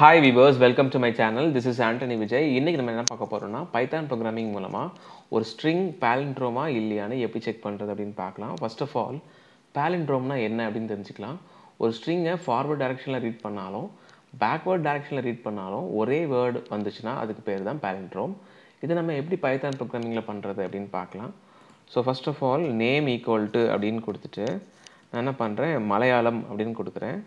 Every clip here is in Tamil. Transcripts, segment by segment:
Hi viewers, welcome to my channel. This is Antony Vijay. இன்னைக்கு நம்ம என்ன பார்க்க போறோம்னா பைதான் ப்ரோகிராமிங் மூலமா ஒரு ஸ்ட்ரிங் palindrome இல்லையான்னு எப்படி செக் பண்றது அப்படினு பார்க்கலாம். First of all, palindrome என்ன அப்படினு தெரிஞ்சுக்கலாம். ஒரு ஸ்ட்ரிங்கை ஃபார்வர்ட் டைரக்ஷன்ல ரீட் பண்ணாலும் பேக்வர்ட் டைரக்ஷன்ல ரீட் பண்ணாலும் ஒரே வேர்ட் வந்துச்சுனா அதுக்கு பேர் தான் palindrome. இத நம்ம எப்படி பைதான் ப்ரோகிராமிங்ல பண்றது அப்படினு பார்க்கலாம். So first of all, name equal to அப்படினு கொடுத்துட்டு நான் என்ன பண்றேன் மலையாளம் அப்படினு கொடுக்கிறேன்.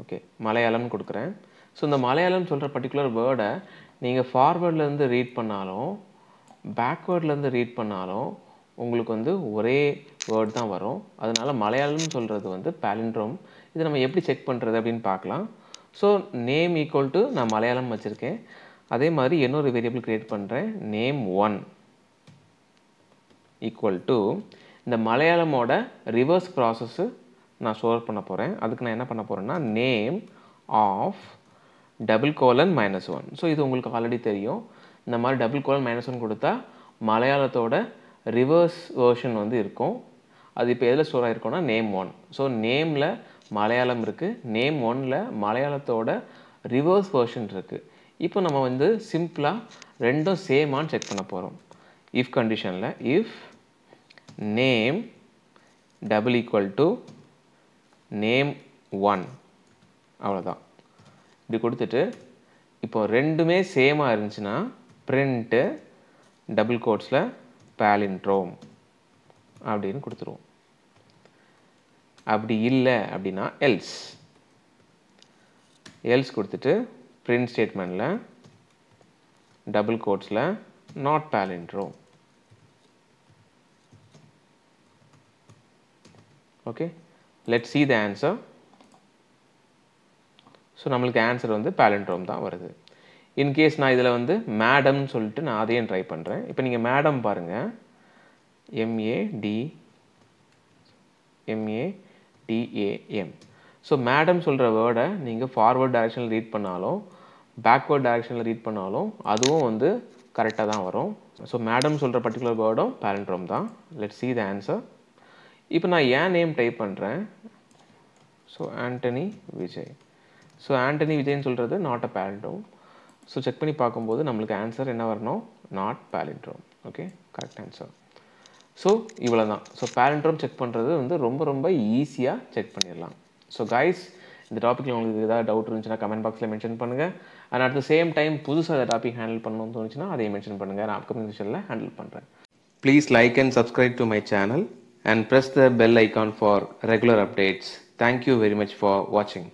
Okay, மலையாளம் கொடுக்கிறேன். So இந்த மலையாளம் சொல்ற பர்టిక్యులர் வேர்டை நீங்க ஃபார்வர்ட்ல இருந்து ரீட் பண்ணாலும் பேக்வர்ட்ல இருந்து ரீட் பண்ணாலும் உங்களுக்கு வந்து ஒரே வேர்ட் தான் வரும். அதனால மலையாளம் சொல்றது வந்து palindrome. இது நம்ம எப்படி செக் பண்றது அப்படினு பார்க்கலாம். So name equal to நான் மலையாளம் வச்சிருக்கேன். அதே மாதிரி இன்னொரு வேரியபிள் கிரியேட் பண்றேன் name1 equal to இந்த மலையாளமோட ரிவர்ஸ் ப்ராசஸ் நான் ஸ்டோர் பண்ண போறேன். அதுக்கு நான் என்ன பண்ண போறேன்னா name of :-1. சோ இது உங்களுக்கு ஆல்ரெடி தெரியும். இந்த மாதிரி :-1 கொடுத்தா மலையாளத்தோட ரிவர்ஸ் வெர்ஷன் வந்து இருக்கும். அது இப்போ எதுல ஸ்டோர் ஆயிருக்கும்னா name1. சோ நேம்ல மலையாளம் இருக்கு, name1ல மலையாளத்தோட ரிவர்ஸ் வெர்ஷன் இருக்கு. இப்போ நம்ம வந்து சிம்பிளா ரெண்டும் சேமான்னு செக் பண்ண போறோம். if கண்டிஷன்ல if name name1 அவ்வளவுதான். இப்படி கொடுத்துட்டு இப்போ ரெண்டுமே சேமா இருந்துச்சுனா print டபுள் கோட்ஸ்ல palindrome அப்படினு கொடுத்துருவோம். அப்படி இல்ல அப்படினா else கொடுத்துட்டு print ஸ்டேட்மென்ட்ல டபுள் கோட்ஸ்ல not palindrome. Okay, let's see the answer. So நமக்கு ஆன்சர் வந்து palindrome தான் வருது. In case நான் இதுல வந்து மேடம் சொல்லிட்டு நான் அதையும் ட்ரை பண்றேன். இப்போ நீங்க மேடம் பாருங்க M-A-D-A-M. So மேடம் சொல்ற வேர்டை நீங்க ஃபார்வர்ட் டைரக்ஷன்ல ரீட் பண்ணாலும் பேக்வர்ட் டைரக்ஷன்ல ரீட் பண்ணாலும் அதுவும் வந்து கரெக்ட்டா தான் வரும். So மேடம் சொல்ற பர்టిక్యులர் வேர்டும் palindrome தான். Let's see the answer. இப்போ நான் ஏன் நேம் டைப் பண்றேன். So Antony Vijay. So Antony Vijay சொல்றது not a palindrome. So check பண்ணி பாக்கும்போது நமக்கு ஆன்சர் என்ன வரணும் not palindrome. Okay, correct answer. So இவ்வளவுதான். So palindrome செக் பண்றது வந்து ரொம்ப ஈஸியா செக் பண்ணிடலாம். So guys, இந்த டாபிக்ல உங்களுக்கு ஏதாவது டவுட் இருந்துச்சுனா கமெண்ட் பாக்ஸ்ல மென்ஷன் பண்ணுங்க. and at the same time புதுசா இந்த டாபிக் ஹேண்டில் பண்ணனும்னு தோணுச்சுனா அதையும் மென்ஷன் பண்ணுங்க. நான் அப்கமிங் செஷன்ல ஹேண்டில் பண்றேன். Please like and subscribe to my channel and press the bell icon for regular updates. Thank you very much for watching.